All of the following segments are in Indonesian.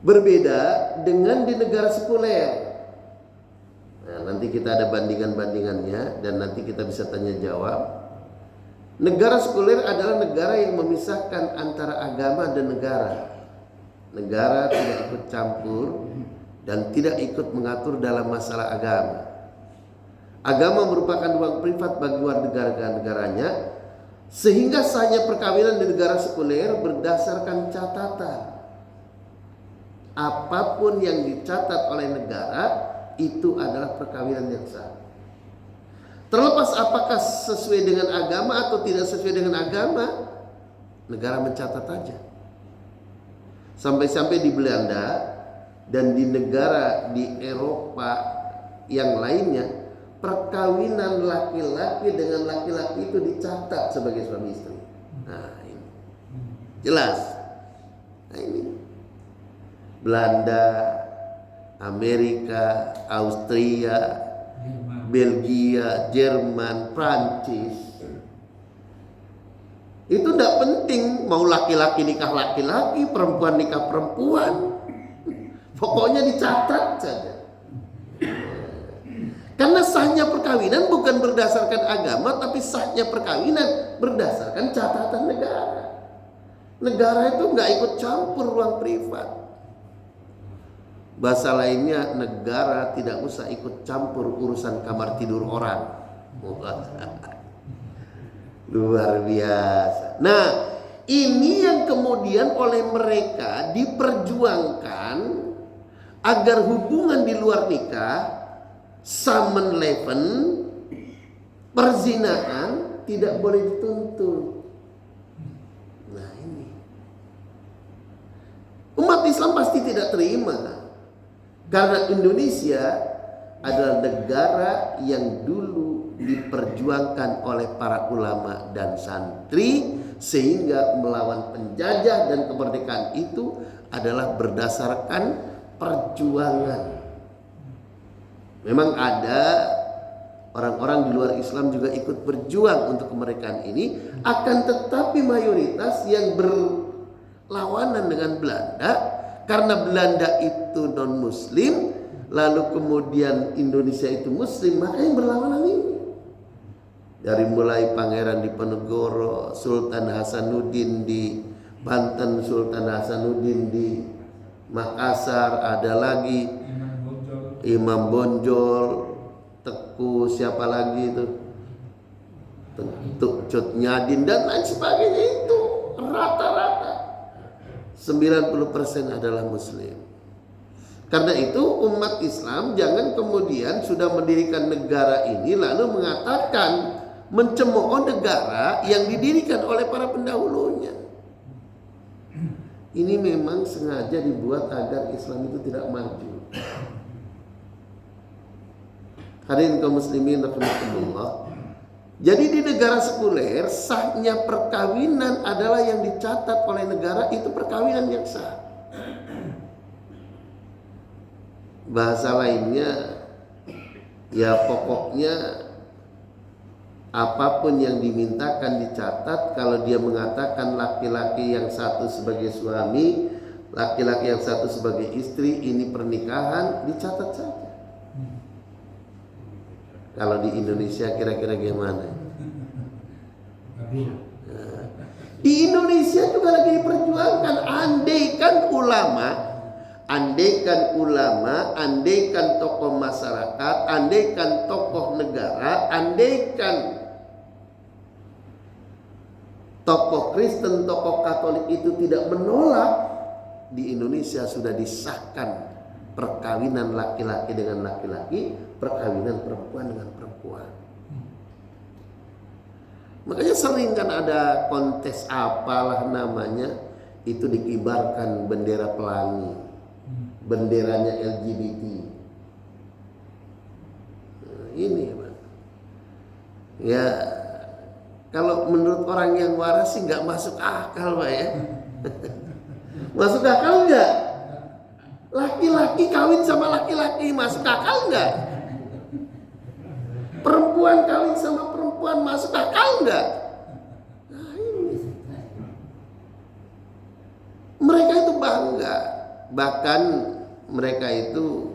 Berbeda dengan di negara sekuler. Nah, nanti kita ada bandingan-bandingannya dan nanti kita bisa tanya jawab. Negara sekuler adalah negara yang memisahkan antara agama dan negara. Negara tidak ikut campur dan tidak ikut mengatur dalam masalah agama. Agama merupakan ruang privat bagi warga negaranya, sehingga sahnya perkawinan di negara sekuler berdasarkan catatan. Apapun yang dicatat oleh negara itu adalah perkawinan yang sah. Terlepas apakah sesuai dengan agama atau tidak sesuai dengan agama, negara mencatat aja. Sampai-sampai di Belanda dan di negara di Eropa yang lainnya, perkawinan laki-laki dengan laki-laki itu dicatat sebagai suami istri. Nah, ini jelas. Nah, ini Belanda, Amerika, Austria, Belgia, Jerman, Prancis. Itu tidak penting mau laki-laki nikah laki-laki, perempuan nikah perempuan. Pokoknya dicatat saja. Karena sahnya perkawinan bukan berdasarkan agama, tapi sahnya perkawinan berdasarkan catatan negara. Negara itu nggak ikut campur ruang privat. Bahasa lainnya, negara tidak usah ikut campur urusan kamar tidur orang. Luar biasa. Nah, ini yang kemudian oleh mereka diperjuangkan agar hubungan di luar nikah, samenleven, perzinahan tidak boleh dituntut. Nah, ini umat Islam pasti tidak terima. Karena Indonesia adalah negara yang dulu diperjuangkan oleh para ulama dan santri, sehingga melawan penjajah dan kemerdekaan itu adalah berdasarkan perjuangan. Memang ada orang-orang di luar Islam juga ikut berjuang untuk kemerdekaan ini, akan tetapi mayoritas yang berlawanan dengan Belanda. Karena Belanda itu non-muslim, lalu kemudian Indonesia itu muslim, maka yang berlawanan ini. Dari mulai Pangeran Diponegoro, Sultan Hasanuddin di Banten, Sultan Hasanuddin di Makassar, ada lagi Imam Bonjol, Teku siapa lagi itu, Cut Nyadin dan lain sebagainya, itu rata-rata 90% adalah muslim. Karena itu umat Islam jangan kemudian sudah mendirikan negara ini lalu mengatakan mencemooh negara yang didirikan oleh para pendahulunya. Ini memang sengaja dibuat agar Islam itu tidak maju. Hadirin kaum muslimin rahimakumullah. Jadi di negara sekuler, sahnya perkawinan adalah yang dicatat oleh negara, itu perkawinan yang sah. Bahasa lainnya, ya pokoknya apapun yang dimintakan dicatat. Kalau dia mengatakan laki-laki yang satu sebagai suami, laki-laki yang satu sebagai istri, ini pernikahan, dicatat saja. Kalau di Indonesia kira-kira gimana? Nah, di Indonesia juga lagi diperjuangkan. Andaikan ulama, andaikan tokoh masyarakat, andaikan tokoh negara, andaikan tokoh Kristen, tokoh Katolik itu tidak menolak, di Indonesia sudah disahkan perkawinan laki-laki dengan laki-laki, perkawinan perempuan dengan perempuan. Makanya sering kan ada kontes apalah namanya, itu dikibarkan bendera pelangi, benderanya LGBT. Nah, ini Pak. Ya, kalau menurut orang yang waras sih nggak masuk akal Pak ya. Masuk akal nggak? Laki-laki kawin sama laki-laki, masuk akal nggak? Perempuan kawin sama perempuan, masuk akal nggak? Nah, ini. Mereka itu bangga bahkan mereka itu,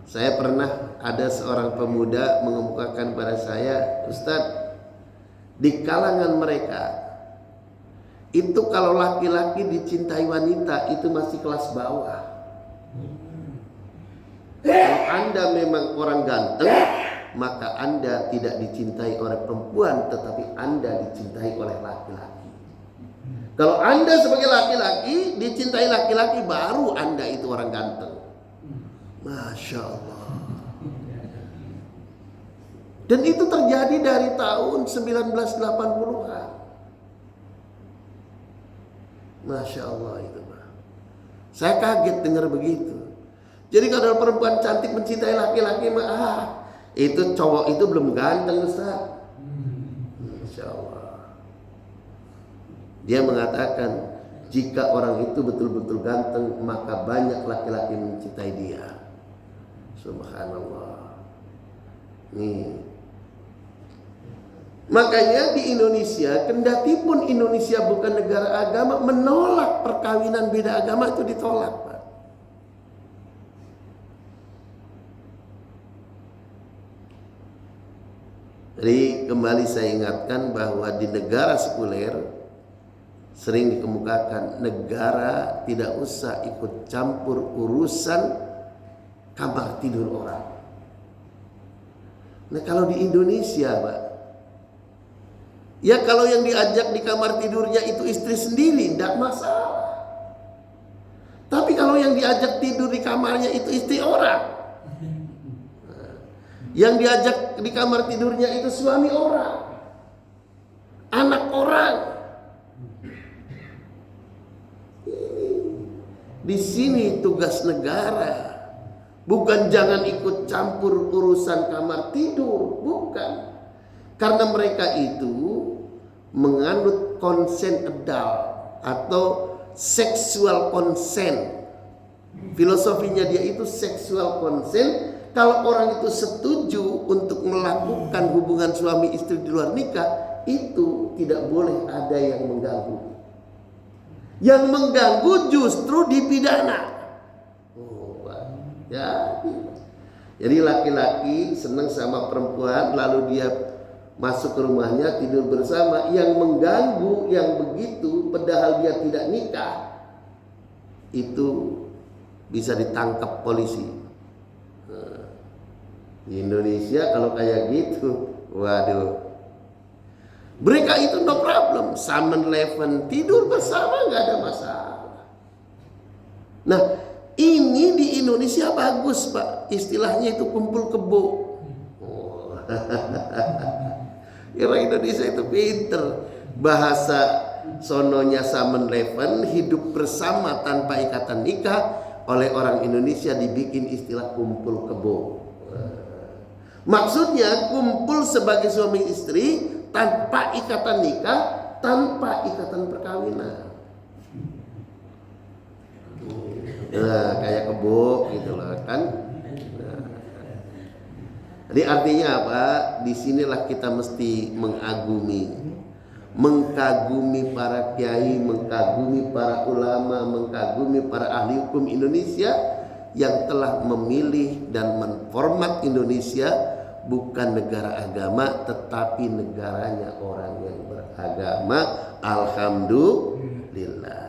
saya pernah ada seorang pemuda mengemukakan pada saya, Ustadz, di kalangan mereka itu kalau laki-laki dicintai wanita itu masih kelas bawah. Kalau Anda memang orang ganteng, maka Anda tidak dicintai oleh perempuan, tetapi Anda dicintai oleh laki-laki. Kalau Anda sebagai laki-laki dicintai laki-laki, baru Anda itu orang ganteng. Masya Allah. Dan itu terjadi dari tahun 1980-an. Masya Allah itu, Pak. Saya kaget dengar begitu. Jadi kalau perempuan cantik mencintai laki-laki, itu cowok itu belum ganteng, Ustaz. Masya Allah. Dia mengatakan, jika orang itu betul-betul ganteng, maka banyak laki-laki mencintai dia. Subhanallah. Nih. Makanya di Indonesia, kendati pun Indonesia bukan negara agama, menolak perkawinan beda agama itu ditolak, Pak. Jadi kembali saya ingatkan bahwa di negara sekuler sering dikemukakan negara tidak usah ikut campur urusan kamar tidur orang. Nah kalau di Indonesia, Pak, ya kalau yang diajak di kamar tidurnya itu istri sendiri, tidak masalah. Tapi kalau yang diajak tidur di kamarnya itu istri orang, yang diajak di kamar tidurnya itu suami orang, anak orang. Di sini tugas negara. Bukan jangan ikut campur urusan kamar tidur, bukan. Karena mereka itu menganut konsen adult atau seksual konsen. Filosofinya dia itu seksual konsen. Kalau orang itu setuju untuk melakukan hubungan suami istri di luar nikah, itu tidak boleh ada yang mengganggu. Yang mengganggu justru dipidana. Ya, jadi laki-laki senang sama perempuan, lalu dia masuk ke rumahnya tidur bersama, yang mengganggu yang begitu, padahal dia tidak nikah, itu bisa ditangkap polisi. Di Indonesia kalau kayak gitu, waduh, mereka itu no problem, summon eleven, tidur bersama nggak ada masalah. Nah, ini di Indonesia bagus, Pak. Istilahnya itu kumpul kebo. Orang Indonesia itu pinter. Bahasa sononya summon eleven, hidup bersama tanpa ikatan nikah. Oleh orang Indonesia dibikin istilah kumpul kebo. Maksudnya kumpul sebagai suami istri tanpa ikatan nikah, tanpa ikatan perkawinan. Nah, kayak kebo gitu loh kan. Nah. Jadi artinya apa? Disinilah kita mesti mengkagumi para kiai, mengkagumi para ulama, mengkagumi para ahli hukum Indonesia yang telah memilih dan menformat Indonesia bukan negara agama, tetapi negaranya orang yang beragama. Alhamdulillah.